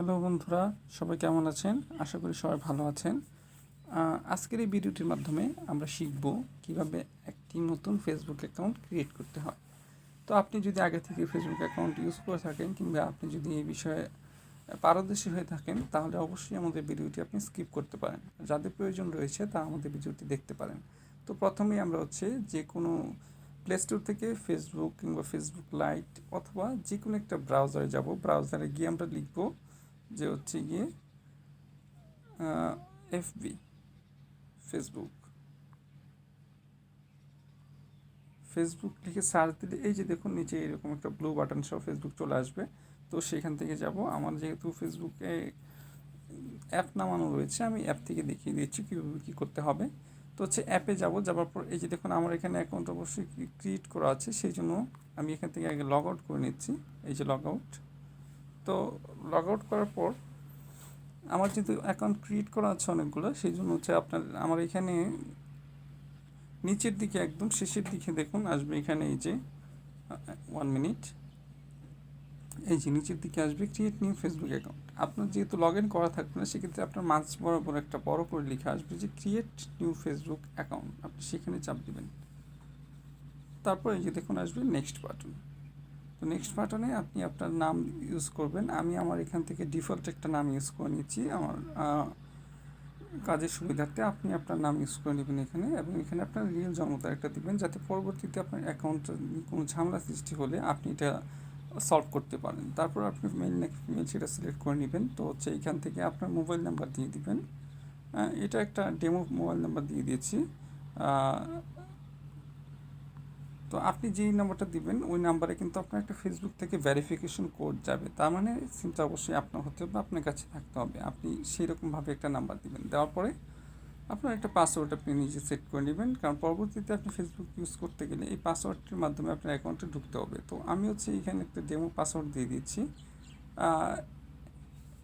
Hello বন্ধুরা, সবাই কেমন আছেন? আশা করি সবাই ভালো আছেন। আজকের এই ভিডিওটির মাধ্যমে আমরা শিখব কিভাবে একটি নতুন ফেসবুক অ্যাকাউন্ট ক্রিয়েট করতে হয়। তো আপনি যদি আগে থেকে ফেসবুক অ্যাকাউন্ট ইউজ করে থাকেন কিংবা আপনি যদি এই বিষয়ে পারদর্শী হয়ে থাকেন, তাহলে অবশ্যই আমাদের ভিডিওটি আপনি স্কিপ করতে পারেন। যাদের প্রয়োজন রয়েছে তা আমাদের ভিডিওটি দেখতে পারেন। তো প্রথমেই আমরা যে কোনো প্লে স্টোর থেকে ফেসবুক কিংবা ফেসবুক লাইট অথবা যে কোনো একটা ব্রাউজারে যাব। ব্রাউজারে গিয়ে আমরা লিখব গিয়ে এফবি ফেসবুক ফেসবুক লিখে সার্চ দিলে এই যে দেখুন নিচে এরকম একটা ব্লু বাটন সহ ফেসবুক চলে আসবে। তো সেখান থেকে যাব। আমার যেহেতু ফেসবুকে অ্যাপ নামানো রয়েছে, আমি অ্যাপ থেকে দেখিয়ে দিচ্ছি কীভাবে কী করতে হবে। তো অ্যাপে যাওয়ার পর এই যে দেখুন আমার এখানে অ্যাকাউন্ট অবশ্যই ক্রিয়েট করা আছে, সেই জন্য আমি এখান থেকে আগে লগ আউট করে নিচ্ছি। এই যে লগ আউট। তো লগ আউট করার পর আমার যেহেতু অ্যাকাউন্ট ক্রিয়েট করা আছে অনেকগুলো, সেই জন্য আমার এখানে নিচের দিকে একদম শেষের দিকে দেখুন আসবে এখানে এই যে 1 মিনিট, এই যে নিচের দিকে আসবে ক্রিয়েট নিউ ফেসবুক অ্যাকাউন্ট। আপনার যেহেতু লগ ইন করা থাকবে না, সেক্ষেত্রে আপনার মাঝ বরাবর একটা বড় করে লেখা আসবে যে ক্রিয়েট নিউ ফেসবুক অ্যাকাউন্ট। আপনি সেখানে চাপ দিবেন। তারপর এই যে দেখুন আসবে নেক্সট বাটন। তো নেক্সট বাটনে আপনি আপনার নাম ইউজ করবেন। আমি আমার এখান থেকে ডিফল্ট একটা নাম ইউজ করে নিচ্ছি আমার কাজের সুবিধার্থে। আপনি আপনার নাম ইউজ করে নেবেন এখানে, এবং এখানে আপনার রিয়েল জন্ম তারিখটা দিবেন, যাতে পরবর্তীতে আপনার অ্যাকাউন্ট কোনো ঝামেলা সৃষ্টি হলে আপনি এটা সলভ করতে পারেন। তারপর আপনি মেল নাকি ফিমেল সেটা সিলেক্ট করে নেবেন। তো এইখান থেকে আপনার মোবাইল নাম্বার দিয়ে দিবেন। এটা একটা ডেমো মোবাইল নাম্বার দিয়ে দিয়েছি। তো আপনি যেই নাম্বারটা দিবেন ওই নাম্বারে কিন্তু আপনার একটা ফেসবুক থেকে ভেরিফিকেশন কোড যাবে। তার মানে সিমটা অবশ্যই আপনার হতে হবে, আপনার কাছে থাকতে হবে। আপনি সেই রকমভাবে একটা নাম্বার দিবেন। দেওয়ার পরে আপনার একটা পাসওয়ার্ড আপনি নিজে সেট করে নেবেন, কারণ পরবর্তীতে আপনি ফেসবুক ইউজ করতে গেলে এই পাসওয়ার্ডটির মাধ্যমে আপনার অ্যাকাউন্টে ঢুকতে হবে। তো আমি এখানে একটা ডেমো পাসওয়ার্ড দিয়ে দিচ্ছি।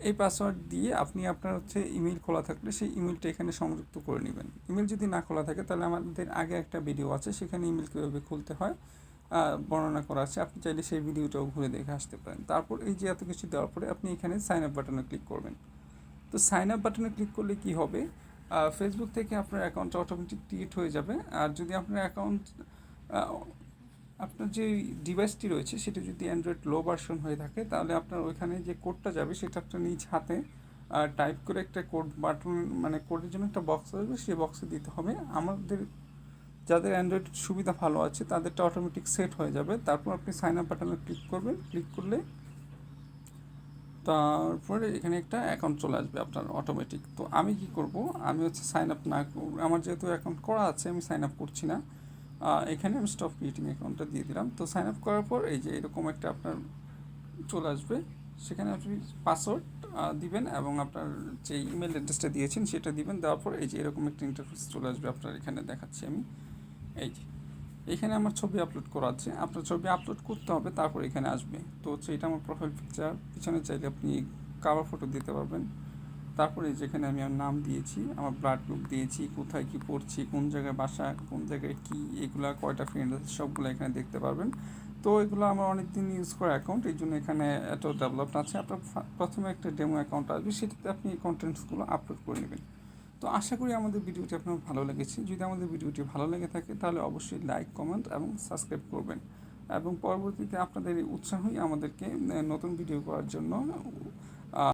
এই পাসওয়ার্ড দিয়ে আপনি আপনার ইমেল খোলা থাকলে সেই ইমেলটা এখানে সংযুক্ত করে নেবেন। ইমেল যদি না খোলা থাকে তাহলে আমাদের আগে একটা ভিডিও আছে, সেখানে ইমেল কীভাবে খুলতে হয় বর্ণনা করা আছে। আপনি চাইলে সেই ভিডিওটাও ঘুরে দেখে আসতে পারেন। তারপর এই যে এত কিছু দেওয়ার পরে আপনি এখানে সাইন আপ বাটনে ক্লিক করবেন। তো সাইন আপ বাটনে ক্লিক করলে কি হবে, ফেসবুক থেকে আপনার অ্যাকাউন্টটা অটোমেটিক ক্রিয়েট হয়ে যাবে। আর যদি আপনার অ্যাকাউন্ট আপনার যে ডিভাইসটি রয়েছে সেটা যদি অ্যান্ড্রয়েড লো ভার্সন হয়ে থাকে, তাহলে আপনার ওইখানে যে কোডটা যাবে সেটা আপনার নিজ হাতে টাইপ করে একটা কোড বাটন, মানে কোডের জন্য একটা বক্স আসবে, সেই বক্সে দিতে হবে। আমাদের যাদের অ্যান্ড্রয়েড সুবিধা ভালো আছে তাদেরটা অটোমেটিক সেট হয়ে যাবে। তারপর আপনি সাইন আপ বাটনে ক্লিক করবেন। ক্লিক করলে তারপরে এখানে একটা অ্যাকাউন্ট চলে আসবে আপনার অটোমেটিক। তো আমি কি করব, আমি সাইন আপ না, আমার যেহেতু অ্যাকাউন্ট করা আছে আমি সাইন আপ করছি না। এখানে আমি স্টপ ক্রিয়েটিং অ্যাকাউন্টটা দিয়ে দিলাম। তো সাইন আপ করার পর এই যে এরকম একটা আপনার চলে আসবে, সেখানে আপনি পাসওয়ার্ড দিবেন এবং আপনার যে ইমেল অ্যাড্রেসটা দিয়েছেন সেটা দিবেন। দেওয়ার পর এই যে এরকম একটা ইন্টারফেস চলে আসবে আপনার এখানে দেখাচ্ছি আমি। এই যে এখানে আমার ছবি আপলোড করা আছে, আপনার ছবি আপলোড করতে হবে, তারপর এখানে আসবে। তো এটা আমার প্রোফাইল পিকচার, পিছনে চাইলে আপনি কাভার ফটো দিতে পারবেন। তারপরে যেখানে আমি আমার নাম দিয়েছি, আমার ব্লাড গ্রুপ দিয়েছি, কোথায় কি পড়ছি, কোন জায়গায় বাসা, কোন জায়গায় কি, এগুলা কয়টা ফ্রেন্ড আছে সবগুলো এখানে দেখতে পারবেন। তো এগুলো আমার অনেক দিন ইউজ করা অ্যাকাউন্ট, এই জন্য এখানে এত ডেভেলপড আছে। আপনার প্রথমে একটা ডেমো অ্যাকাউন্ট আসবে, সেটাতে আপনি এই কন্টেন্টসগুলো আপলোড করে নেবেন। তো আশা করি আমাদের ভিডিওটি আপনার ভালো লেগেছে। যদি আমাদের ভিডিওটি ভালো লেগে থাকে তাহলে অবশ্যই লাইক, কমেন্ট এবং সাবস্ক্রাইব করবেন, এবং পরবর্তীতে আপনাদের এই উৎসাহই আমাদেরকে নতুন ভিডিও করার জন্য